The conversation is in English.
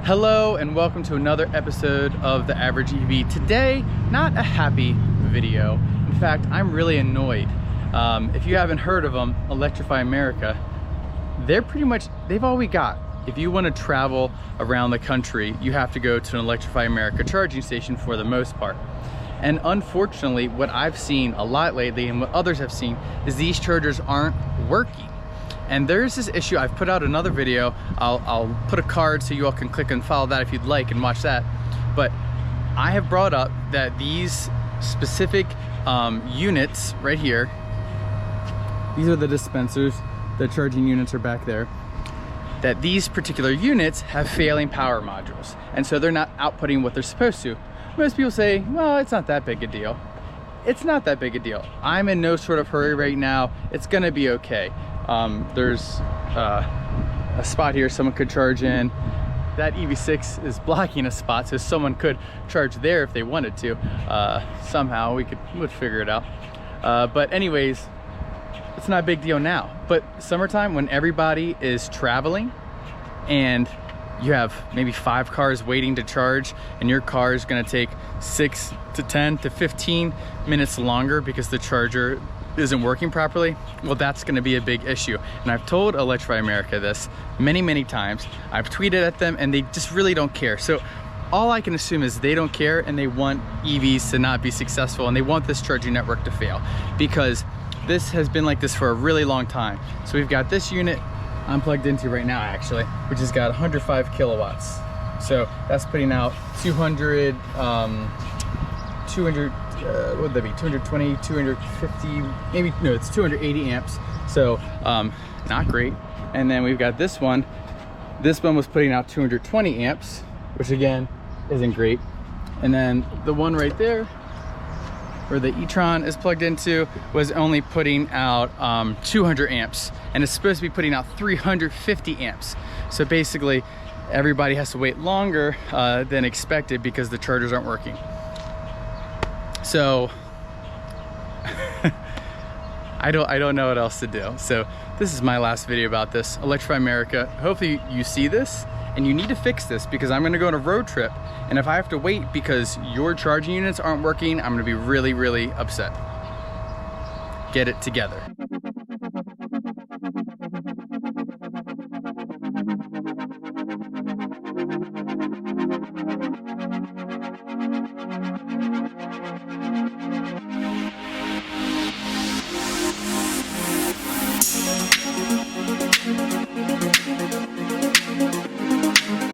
Hello and welcome to another episode of The Average EV. Today, not a happy video. In fact, I'm really annoyed. If you haven't heard of them, Electrify America, they've all we got. If you want to travel around the country, you have to go to an Electrify America charging station for the most part. And unfortunately, what I've seen a lot lately and what others have seen is these chargers aren't working. And there's this issue. I've put out another video. I'll put a card so you all can click and follow that if you'd like and watch that. But I have brought up that these specific units right here, these are the dispensers, the charging units are back there, that these particular units have failing power modules. And so they're not outputting what they're supposed to. Most people say, well, it's not that big a deal. It's not that big a deal. I'm in no sort of hurry right now. It's gonna be okay. There's a spot here someone could charge in. That EV6 is blocking a spot, so someone could charge there if they wanted to. Somehow we'd figure it out. But anyways, it's not a big deal now. But summertime, when everybody is traveling and you have maybe 5 cars waiting to charge and your car is going to take 6 to 10 to 15 minutes longer because the charger isn't working properly, well, that's going to be a big issue. And I've told Electrify America this many times. I've tweeted at them and they just really don't care. So all I can assume is they don't care and they want EVs to not be successful and they want this charging network to fail, because this has been like this for a really long time. So we've got this unit I'm plugged into right now, actually, which has got 105 kilowatts. So that's putting out 200, what would that be, 220, 250, maybe, no, it's 280 amps. So not great. And then we've got this one. This one was putting out 220 amps, which again, isn't great. And then the one right there, where the e-tron is plugged into, was only putting out 200 amps, and it's supposed to be putting out 350 amps. So basically, everybody has to wait longer than expected because the chargers aren't working. So I don't know what else to do. So this is my last video about this. Electrify America, hopefully you see this and you need to fix this, because I'm gonna go on a road trip, and if I have to wait because your charging units aren't working, I'm gonna be really upset. Get it together.